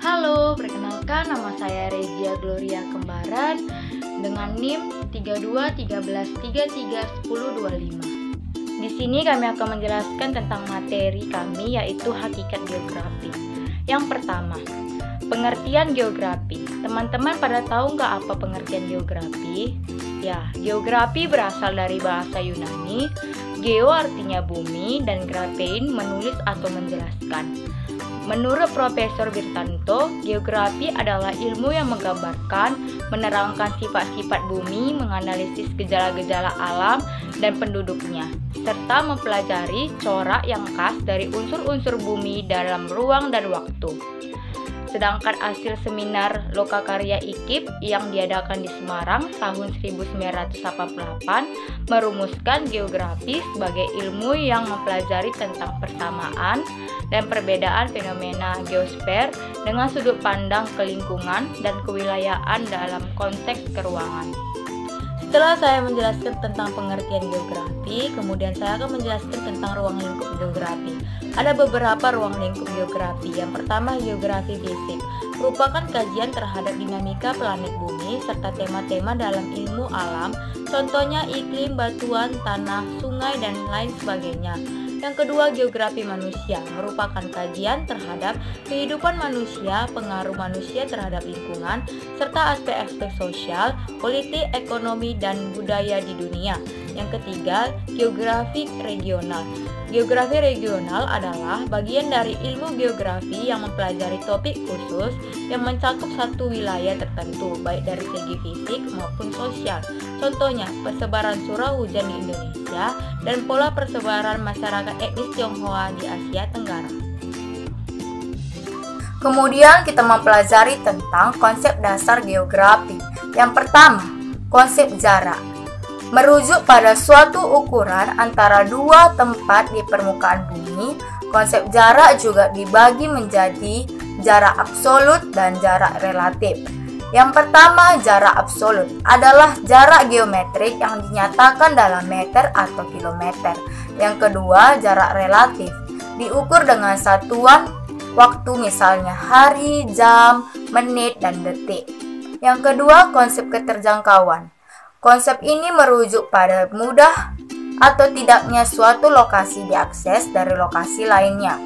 Halo, perkenalkan nama saya Regia Gloria Kembaran dengan NIM 3213331025. Di sini kami akan menjelaskan tentang materi kami, yaitu hakikat geografi. Yang pertama, pengertian geografi. Teman-teman pada tahu nggak apa pengertian geografi? Ya, geografi berasal dari bahasa Yunani. Geo artinya bumi dan graphein menulis atau menjelaskan. Menurut Profesor Birtanto, geografi adalah ilmu yang menggambarkan, menerangkan sifat-sifat bumi, menganalisis gejala-gejala alam dan penduduknya, serta mempelajari corak yang khas dari unsur-unsur bumi dalam ruang dan waktu. Sedangkan hasil seminar Lokakarya IKIP yang diadakan di Semarang tahun 1988 merumuskan geografi sebagai ilmu yang mempelajari tentang persamaan dan perbedaan fenomena geosfer dengan sudut pandang kelingkungan dan kewilayaan dalam konteks keruangan. Setelah saya menjelaskan tentang pengertian geografi, kemudian saya akan menjelaskan tentang ruang lingkup geografi. Ada beberapa ruang lingkup geografi. Yang pertama, geografi fisik, merupakan kajian terhadap dinamika planet bumi serta tema-tema dalam ilmu alam, contohnya iklim, batuan, tanah, sungai, dan lain sebagainya. Yang kedua, geografi manusia, merupakan kajian terhadap kehidupan manusia, pengaruh manusia terhadap lingkungan, serta aspek-aspek sosial, politik, ekonomi, dan budaya di dunia. Yang ketiga, geografi regional. Geografi regional adalah bagian dari ilmu geografi yang mempelajari topik khusus yang mencakup satu wilayah tertentu, baik dari segi fisik maupun sosial. Contohnya, persebaran curah hujan di Indonesia dan pola persebaran masyarakat etnis Tionghoa di Asia Tenggara. Kemudian kita mempelajari tentang konsep dasar geografi. Yang pertama, konsep jarak. Merujuk pada suatu ukuran antara dua tempat di permukaan bumi, konsep jarak juga dibagi menjadi jarak absolut dan jarak relatif. Yang pertama, jarak absolut adalah jarak geometrik yang dinyatakan dalam meter atau kilometer. Yang kedua, jarak relatif diukur dengan satuan waktu, misalnya hari, jam, menit, dan detik. Yang kedua, konsep keterjangkauan. Konsep ini merujuk pada mudah atau tidaknya suatu lokasi diakses dari lokasi lainnya.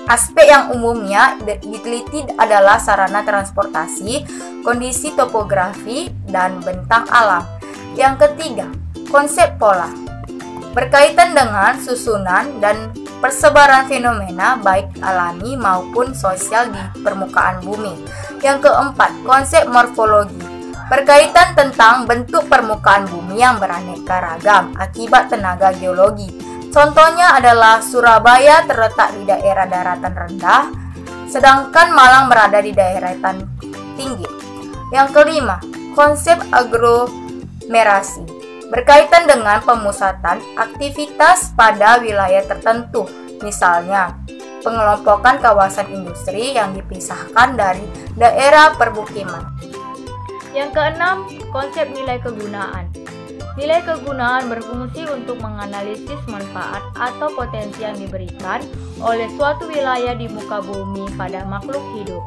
Aspek yang umumnya diteliti adalah sarana transportasi, kondisi topografi, dan bentang alam. Yang ketiga, konsep pola. Berkaitan dengan susunan dan persebaran fenomena baik alami maupun sosial di permukaan bumi. Yang keempat, konsep morfologi. Berkaitan tentang bentuk permukaan bumi yang beraneka ragam akibat tenaga geologi. Contohnya adalah Surabaya terletak di daerah daratan rendah, sedangkan Malang berada di daratan tinggi. Yang kelima, konsep aglomerasi. Berkaitan dengan pemusatan aktivitas pada wilayah tertentu, misalnya pengelompokan kawasan industri yang dipisahkan dari daerah permukiman. Yang keenam, konsep nilai kegunaan. Nilai kegunaan berfungsi untuk menganalisis manfaat atau potensi yang diberikan oleh suatu wilayah di muka bumi pada makhluk hidup.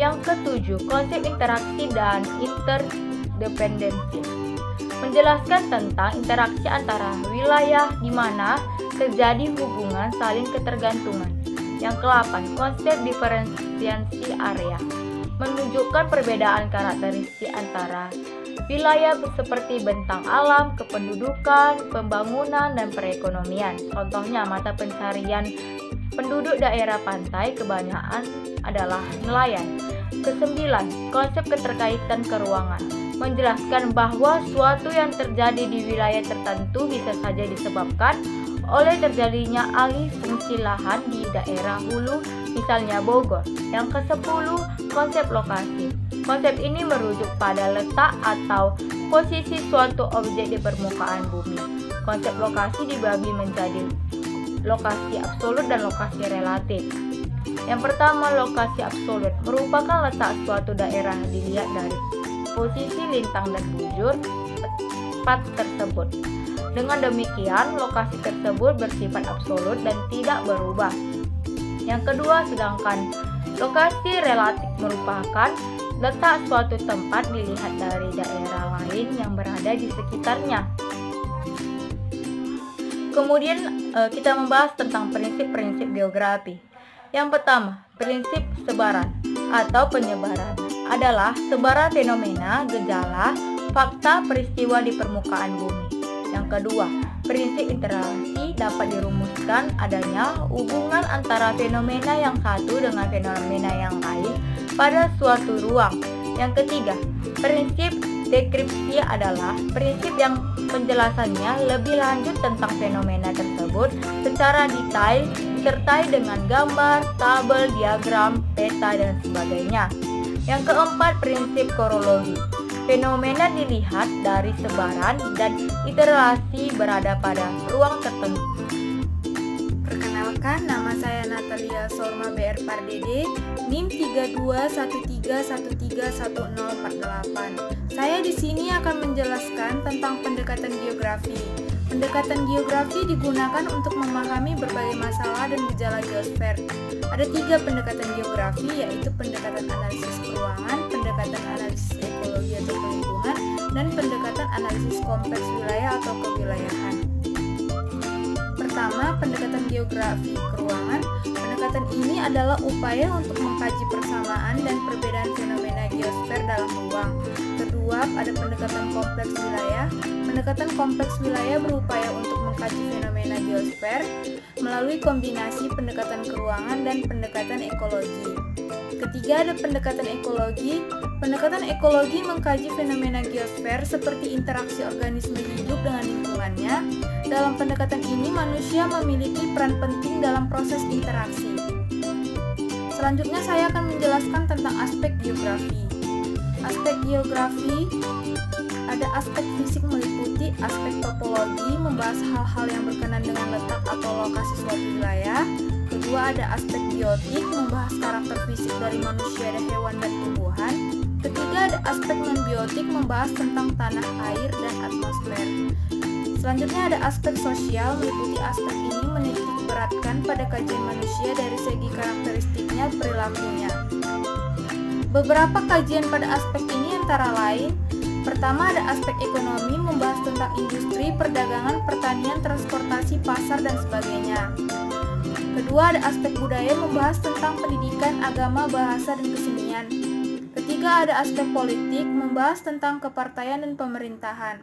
Yang ketujuh, konsep interaksi dan interdependensi. Menjelaskan tentang interaksi antara wilayah di mana terjadi hubungan saling ketergantungan. Yang ke-8, konsep diferensiasi area. Menunjukkan perbedaan karakteristik antara wilayah seperti bentang alam, kependudukan, pembangunan, dan perekonomian. Contohnya, mata pencarian penduduk daerah pantai kebanyakan adalah nelayan. Kesembilan, konsep keterkaitan keruangan. Menjelaskan bahwa suatu yang terjadi di wilayah tertentu bisa saja disebabkan oleh terjadinya alih fungsi lahan di daerah hulu, misalnya Bogor. Yang ke-10, konsep lokasi. Konsep ini merujuk pada letak atau posisi suatu objek di permukaan bumi. Konsep lokasi dibagi menjadi lokasi absolut dan lokasi relatif. Yang pertama, lokasi absolut merupakan letak suatu daerah dilihat dari posisi lintang dan bujur tempat tersebut. Dengan demikian, lokasi tersebut bersifat absolut dan tidak berubah. Yang kedua, sedangkan lokasi relatif merupakan letak suatu tempat dilihat dari daerah lain yang berada di sekitarnya. Kemudian kita membahas tentang prinsip-prinsip geografi. Yang pertama, prinsip sebaran atau penyebaran adalah sebaran fenomena, gejala, fakta, peristiwa di permukaan bumi. Yang kedua, prinsip interrelasi dapat dirumuskan adanya hubungan antara fenomena yang satu dengan fenomena yang lain pada suatu ruang. Yang ketiga, prinsip deskripsi adalah prinsip yang penjelasannya lebih lanjut tentang fenomena tersebut secara detail disertai dengan gambar, tabel, diagram, peta, dan sebagainya. Yang keempat, prinsip korologi. Fenomena dilihat dari sebaran dan interrelasi berada pada ruang tertentu. Perkenalkan, nama saya Natalia Sorma BR Pardede, NIM 3213131048. Saya di sini akan menjelaskan tentang pendekatan geografi. Pendekatan geografi digunakan untuk memahami berbagai masalah dan gejala geosfer. Ada 3 pendekatan geografi, yaitu pendekatan analisis keuangan, pendekatan analisis ekologi atau lingkungan, dan pendekatan analisis kompleks wilayah atau kewilayahan. Pertama, pendekatan geografi keuangan. Pendekatan ini adalah upaya untuk mengkaji persamaan dan perbedaan fenomena geosfer dalam ruang. Kedua, ada pendekatan kompleks wilayah. Pendekatan kompleks wilayah berupaya untuk mengkaji fenomena geosfer melalui kombinasi pendekatan keuangan dan pendekatan ekologi. Ketiga, ada pendekatan ekologi. Pendekatan ekologi mengkaji fenomena geosfer seperti interaksi organisme hidup dengan lingkungannya. Dalam pendekatan ini, manusia memiliki peran penting dalam proses interaksi. Selanjutnya, saya akan menjelaskan tentang aspek geografi. Aspek geografi ada aspek fisik meliputi aspek topologi, membahas hal-hal yang berkenaan dengan letak atau lokasi suatu wilayah. Kedua, ada aspek biotik, membahas karakter fisik dari manusia dan hewan dan tumbuhan. Ketiga, ada aspek non-biotik, membahas tentang tanah, air, dan atmosfer. Selanjutnya ada aspek sosial, meliputi aspek ini menitik beratkan pada kajian manusia dari segi karakteristiknya, perilakunya. Beberapa kajian pada aspek ini antara lain: pertama, ada aspek ekonomi, membahas tentang industri, perdagangan, pertanian, transportasi, pasar, dan sebagainya. Kedua, ada aspek budaya, membahas tentang pendidikan, agama, bahasa, dan kesenian. Ketiga, ada aspek politik, membahas tentang kepartaian dan pemerintahan.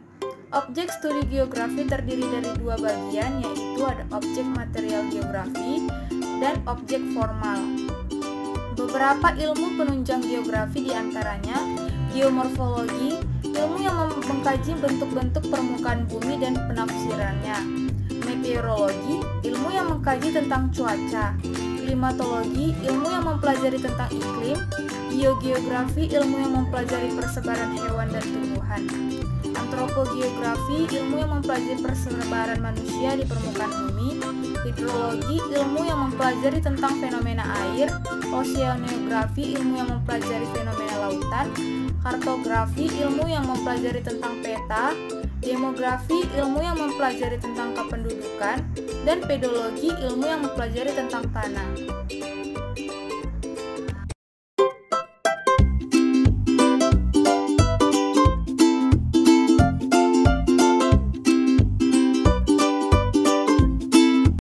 Objek studi geografi terdiri dari 2 bagian, yaitu ada objek material geografi dan objek formal. Beberapa ilmu penunjang geografi diantaranya geomorfologi, ilmu yang mengkaji bentuk-bentuk permukaan bumi dan penafsirannya. Meteorologi, ilmu yang mengkaji tentang cuaca. Klimatologi, ilmu yang mempelajari tentang iklim. Biogeografi, ilmu yang mempelajari persebaran hewan dan tumbuhan. Antropogeografi, ilmu yang mempelajari persebaran manusia di permukaan bumi. Hidrologi, ilmu yang mempelajari tentang fenomena air. Oceanografi, ilmu yang mempelajari fenomena lautan. Kartografi, ilmu yang mempelajari tentang peta. Demografi, ilmu yang mempelajari tentang kependudukan. Dan pedologi, ilmu yang mempelajari tentang tanah.